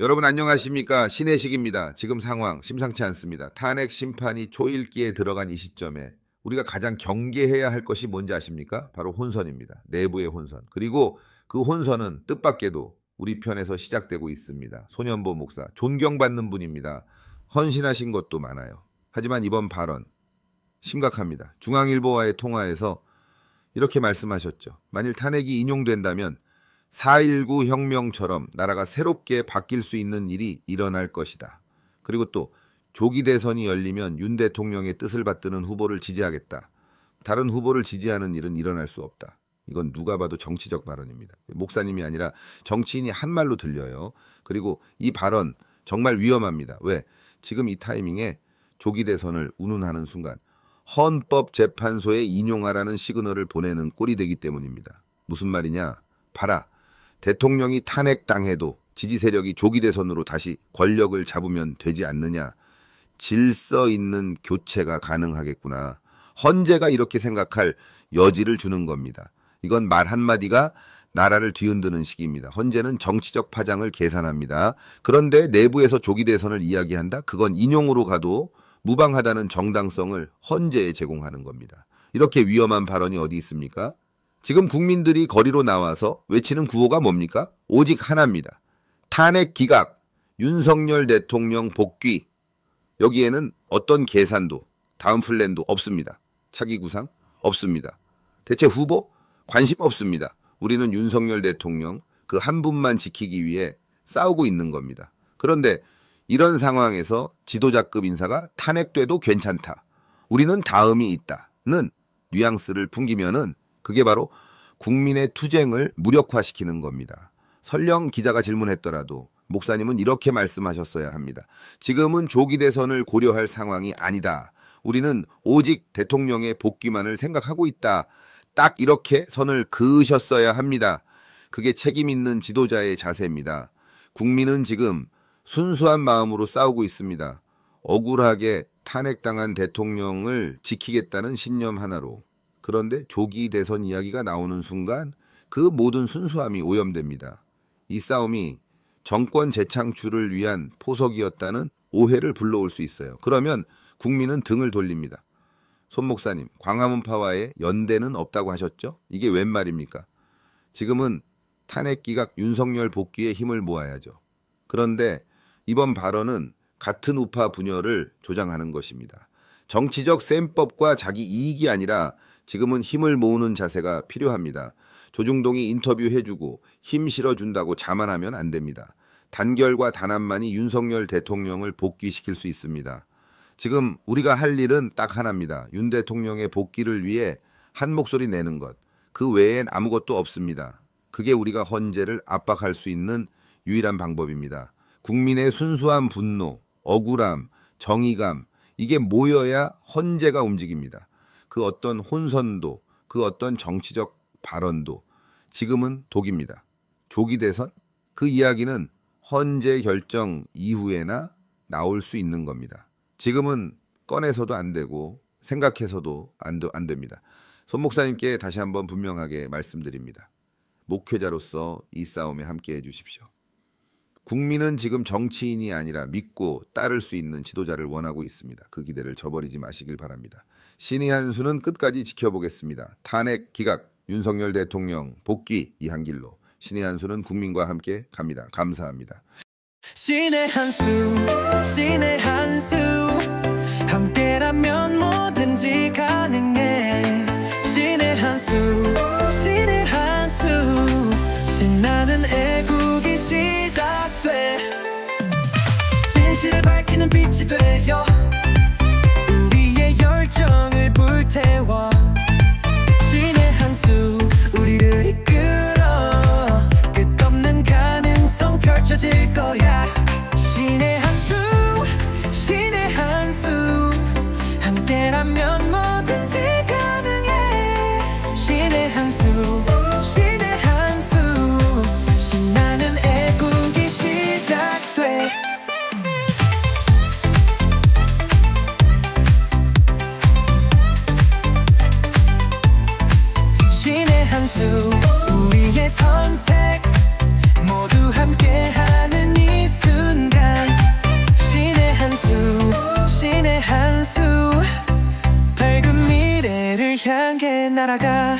여러분 안녕하십니까? 신혜식입니다. 지금 상황 심상치 않습니다. 탄핵 심판이 초읽기에 들어간 이 시점에 우리가 가장 경계해야 할 것이 뭔지 아십니까? 바로 혼선입니다. 내부의 혼선. 그리고 그 혼선은 뜻밖에도 우리 편에서 시작되고 있습니다. 손현보 목사, 존경받는 분입니다. 헌신하신 것도 많아요. 하지만 이번 발언 심각합니다. 중앙일보와의 통화에서 이렇게 말씀하셨죠. 만일 탄핵이 인용된다면 4.19 혁명처럼 나라가 새롭게 바뀔 수 있는 일이 일어날 것이다. 그리고 또 조기 대선이 열리면 윤 대통령의 뜻을 받드는 후보를 지지하겠다. 다른 후보를 지지하는 일은 일어날 수 없다. 이건 누가 봐도 정치적 발언입니다. 목사님이 아니라 정치인이 한 말로 들려요. 그리고 이 발언 정말 위험합니다. 왜? 지금 이 타이밍에 조기 대선을 운운하는 순간 헌법재판소에 인용하라는 시그널을 보내는 꼴이 되기 때문입니다. 무슨 말이냐? 봐라. 대통령이 탄핵당해도 지지 세력이 조기 대선으로 다시 권력을 잡으면 되지 않느냐. 질서 있는 교체가 가능하겠구나. 헌재가 이렇게 생각할 여지를 주는 겁니다. 이건 말 한마디가 나라를 뒤흔드는 시기입니다. 헌재는 정치적 파장을 계산합니다. 그런데 내부에서 조기 대선을 이야기한다? 그건 인용으로 가도 무방하다는 정당성을 헌재에 제공하는 겁니다. 이렇게 위험한 발언이 어디 있습니까? 지금 국민들이 거리로 나와서 외치는 구호가 뭡니까? 오직 하나입니다. 탄핵 기각, 윤석열 대통령 복귀. 여기에는 어떤 계산도, 다음 플랜도 없습니다. 차기 구상 없습니다. 대체 후보? 관심 없습니다. 우리는 윤석열 대통령 그 한 분만 지키기 위해 싸우고 있는 겁니다. 그런데 이런 상황에서 지도자급 인사가 탄핵돼도 괜찮다. 우리는 다음이 있다는 뉘앙스를 풍기면은 그게 바로 국민의 투쟁을 무력화시키는 겁니다. 설령 기자가 질문했더라도 목사님은 이렇게 말씀하셨어야 합니다. 지금은 조기 대선을 고려할 상황이 아니다. 우리는 오직 대통령의 복귀만을 생각하고 있다. 딱 이렇게 선을 그으셨어야 합니다. 그게 책임 있는 지도자의 자세입니다. 국민은 지금 순수한 마음으로 싸우고 있습니다. 억울하게 탄핵당한 대통령을 지키겠다는 신념 하나로. 그런데 조기 대선 이야기가 나오는 순간 그 모든 순수함이 오염됩니다. 이 싸움이 정권 재창출을 위한 포석이었다는 오해를 불러올 수 있어요. 그러면 국민은 등을 돌립니다. 손 목사님, 광화문파와의 연대는 없다고 하셨죠? 이게 웬 말입니까? 지금은 탄핵 기각 윤석열 복귀에 힘을 모아야죠. 그런데 이번 발언은 같은 우파 분열을 조장하는 것입니다. 정치적 셈법과 자기 이익이 아니라 지금은 힘을 모으는 자세가 필요합니다. 조중동이 인터뷰해주고 힘 실어준다고 자만하면 안 됩니다. 단결과 단합만이 윤석열 대통령을 복귀시킬 수 있습니다. 지금 우리가 할 일은 딱 하나입니다. 윤 대통령의 복귀를 위해 한 목소리 내는 것. 그 외엔 아무것도 없습니다. 그게 우리가 헌재를 압박할 수 있는 유일한 방법입니다. 국민의 순수한 분노, 억울함, 정의감 이게 모여야 헌재가 움직입니다. 그 어떤 혼선도, 그 어떤 정치적 발언도 지금은 독입니다. 조기 대선? 그 이야기는 헌재 결정 이후에나 나올 수 있는 겁니다. 지금은 꺼내서도 안 되고 생각해서도 안 됩니다. 손 목사님께 다시 한번 분명하게 말씀드립니다. 목회자로서 이 싸움에 함께해 주십시오. 국민은 지금 정치인이 아니라 믿고 따를 수 있는 지도자를 원하고 있습니다. 그 기대를 저버리지 마시길 바랍니다. 신의 한 수는 끝까지 지켜보겠습니다. 탄핵 기각, 윤석열 대통령 복귀 이 한 길로 신의 한 수는 국민과 함께 갑니다. 감사합니다. 신의 한 수, 신의 한 수, 함께라면 뭐든지 가능해. 신의 한 수, 신의 한 수, 신나는 애국이 시작돼. 진실을 밝히는 빛이 되어 우리의 열정을 불태워. 신의 한 수, 우리를 이끌어 끝없는 가능성 펼쳐질 거야. 신의 한 수, 신의 한 수, 함께라면 뭐든지 가능해. 신의 향해 날아가